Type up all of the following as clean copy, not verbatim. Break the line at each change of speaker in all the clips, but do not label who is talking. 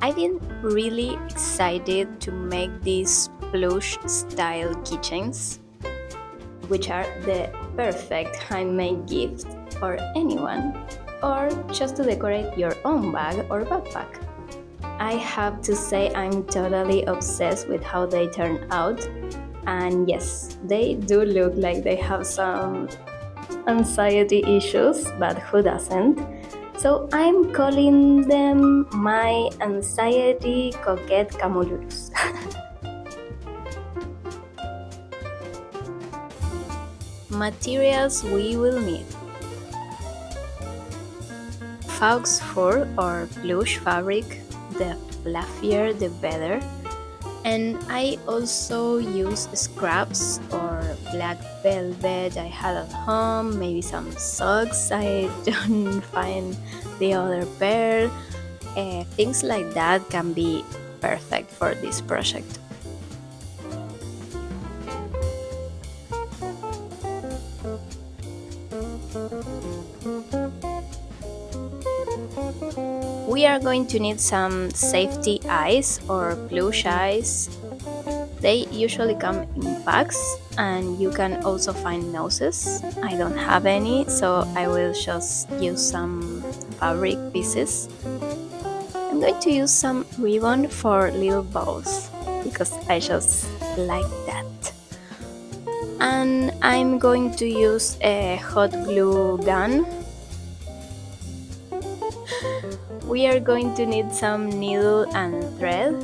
I've been really excited to make these plush style keychains, which are the perfect handmade gift for anyone, or just to decorate your own bag or backpack. I have to say, I'm totally obsessed with how they turn out, and yes, they do look like they have some anxiety issues, but who doesn't? So I'm calling them my anxiety coquette camulurus. Materials we will need: fox fur or plush fabric, the fluffier the better. And I also use scraps or black velvet I had at home, maybe some socks I don't find the other pair. Things like that can be perfect for this project. We are going to need some safety eyes or plush eyes. They usually come in packs, and you can also find noses. I don't have any, so I will just use some fabric pieces. I'm going to use some ribbon for little bows because I just like that. And I'm going to use a hot glue gun. We are going to need some needle and thread.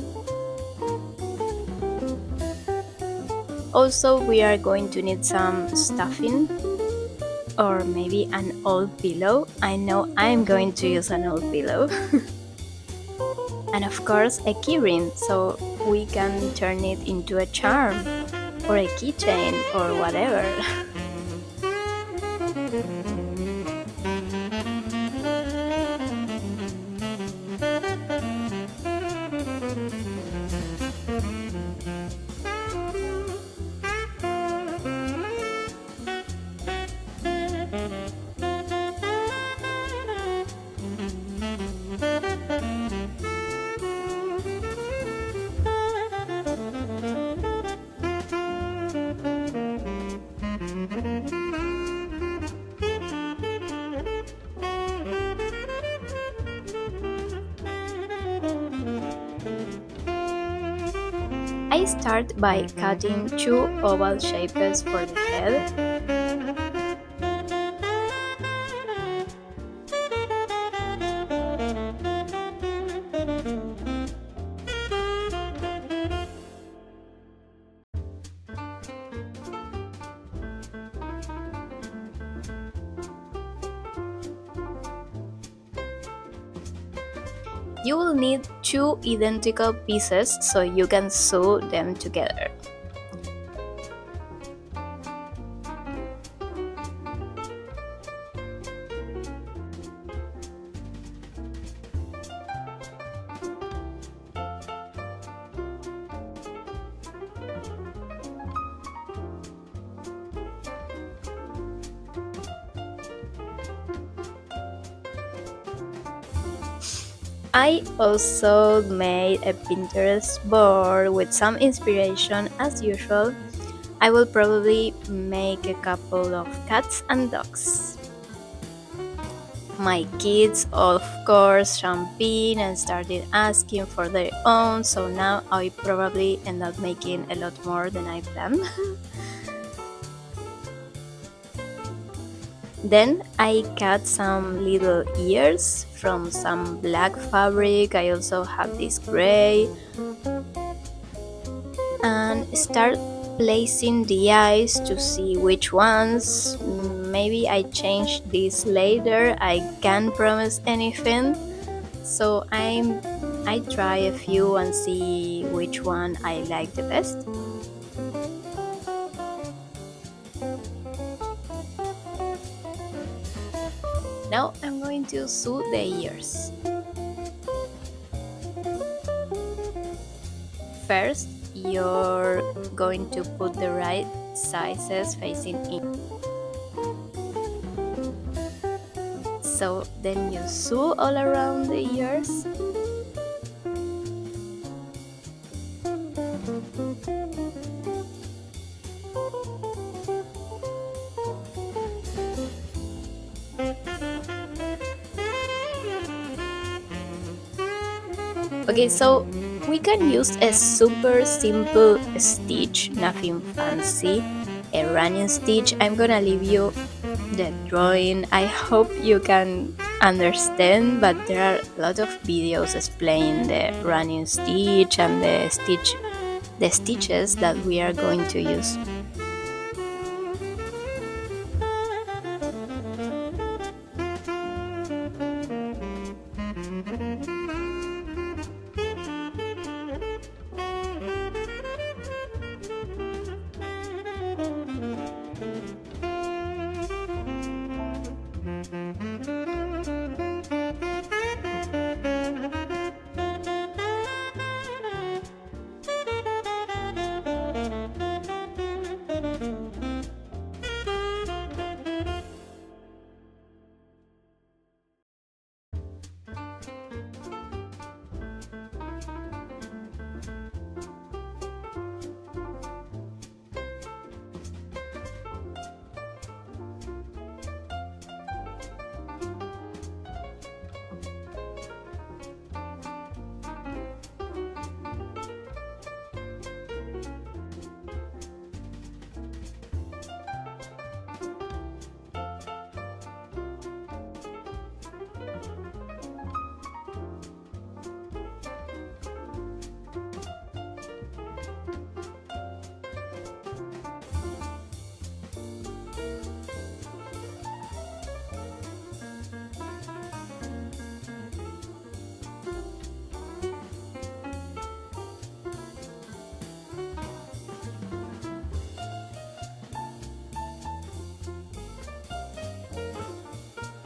Also, we are going to need some stuffing or maybe an old pillow. I know I'm going to use an old pillow. And of course, a key ring, so we can turn it into a charm or a keychain or whatever. I start by cutting two oval shapes for the head. You will need two identical pieces so you can sew them together. I also made a Pinterest board with some inspiration as usual. I will probably make a couple of cats and dogs. My kids, of course, jumped in and started asking for their own, so now I probably end up making a lot more than I planned. Then I cut some little ears from some black fabric. I also have this gray. And start placing the eyes to see which ones. Maybe I change this later. I can't promise anything. So I try a few and see which one I like the best. Now I'm going to sew the ears. First, you're going to put the right sizes facing in. So then you sew all around the ears. Okay, so we can use a super simple stitch, nothing fancy, a running stitch. I'm gonna leave you the drawing. I hope you can understand, but there are a lot of videos explaining the running stitch and the stitches that we are going to use.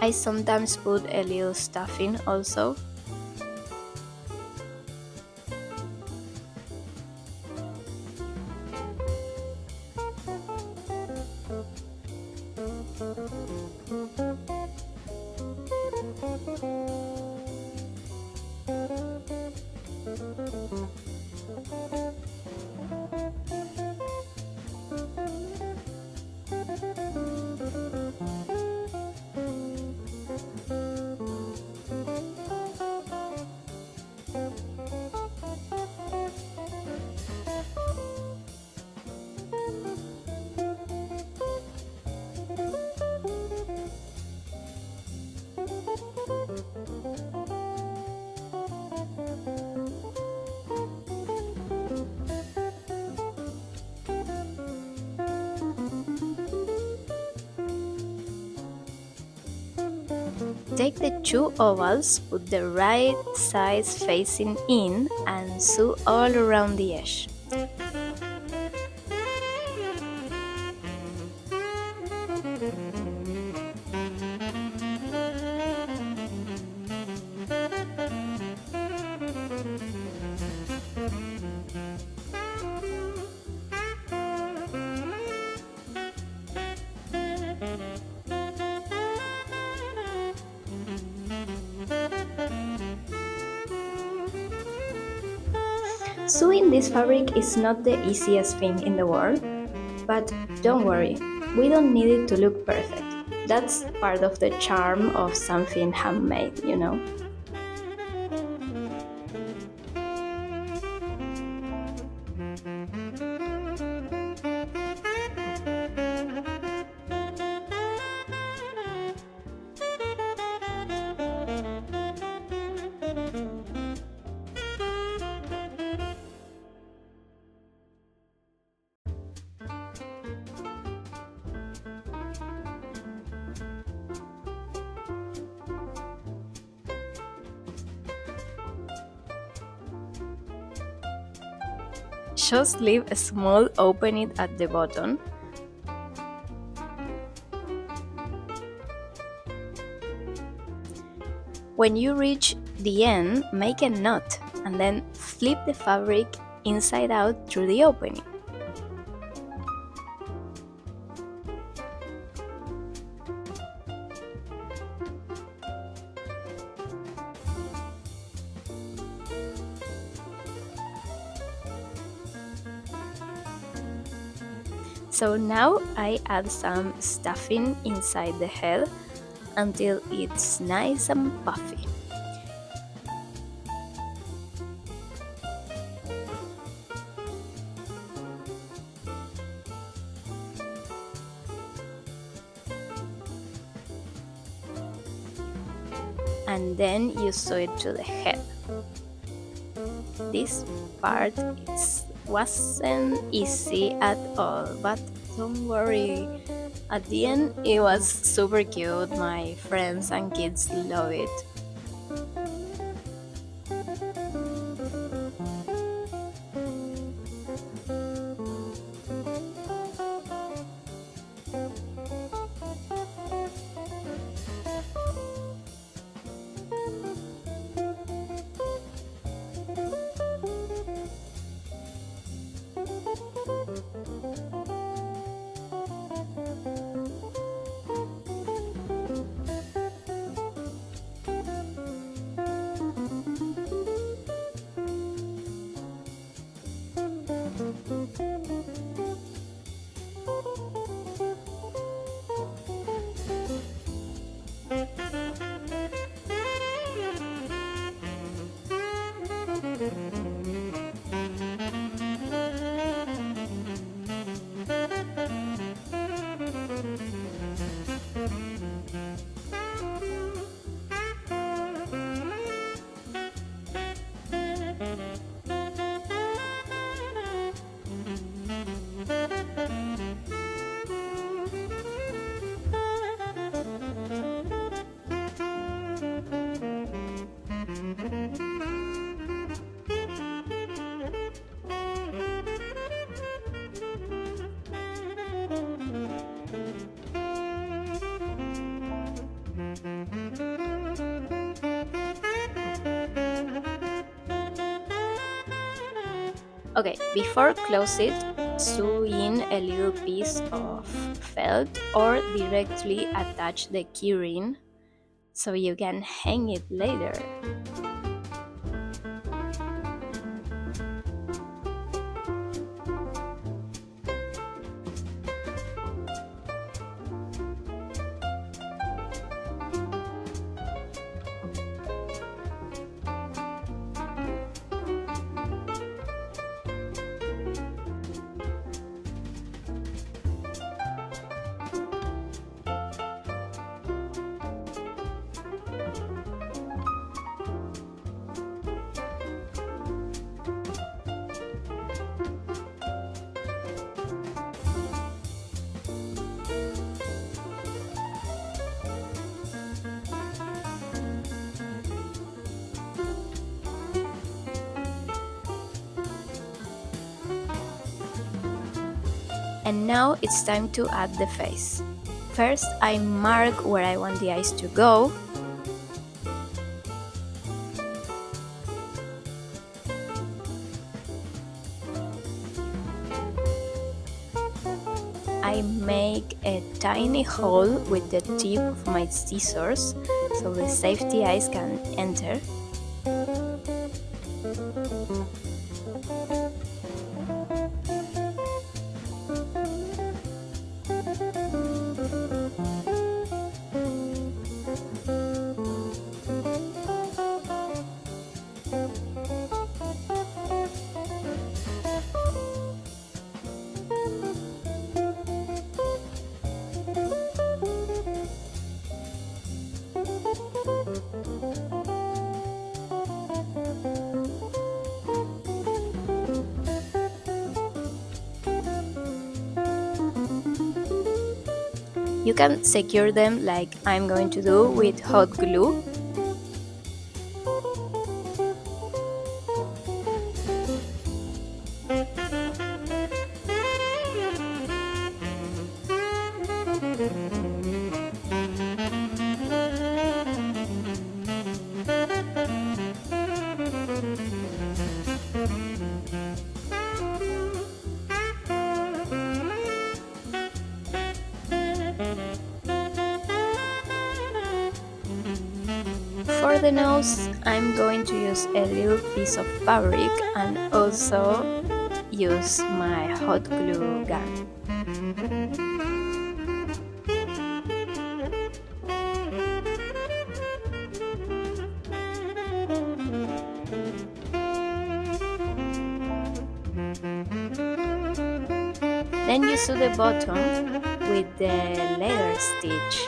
I sometimes put a little stuffing also. Take the two ovals, put the right sides facing in and sew all around the edge. Sewing this fabric is not the easiest thing in the world, but don't worry, we don't need it to look perfect. That's part of the charm of something handmade, you know? Just leave a small opening at the bottom. When you reach the end, make a knot and then flip the fabric inside out through the opening. So now I add some stuffing inside the head until it's nice and puffy. and then you sew it to the head. This part wasn't easy at all, but don't worry, at the end it was super cute. My friends and kids love it. Okay, before close it, sew in a little piece of felt or directly attach the keyring so you can hang it later. And now it's time to add the face. First, I mark where I want the eyes to go. I make a tiny hole with the tip of my scissors so the safety eyes can enter. You can secure them like I'm going to do with hot glue. For the nose, I'm going to use a little piece of fabric and also use my hot glue gun. Then you sew the bottom with the leather stitch.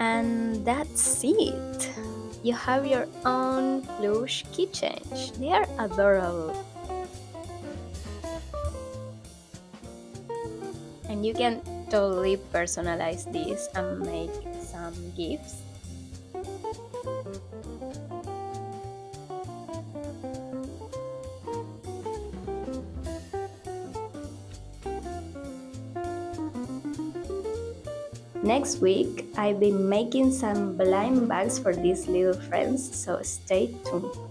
And that's it. You have your own plush keychains. They are adorable. And you can totally personalize this and make some gifts. Next week, I'll be making some blind bags for these little friends, so stay tuned.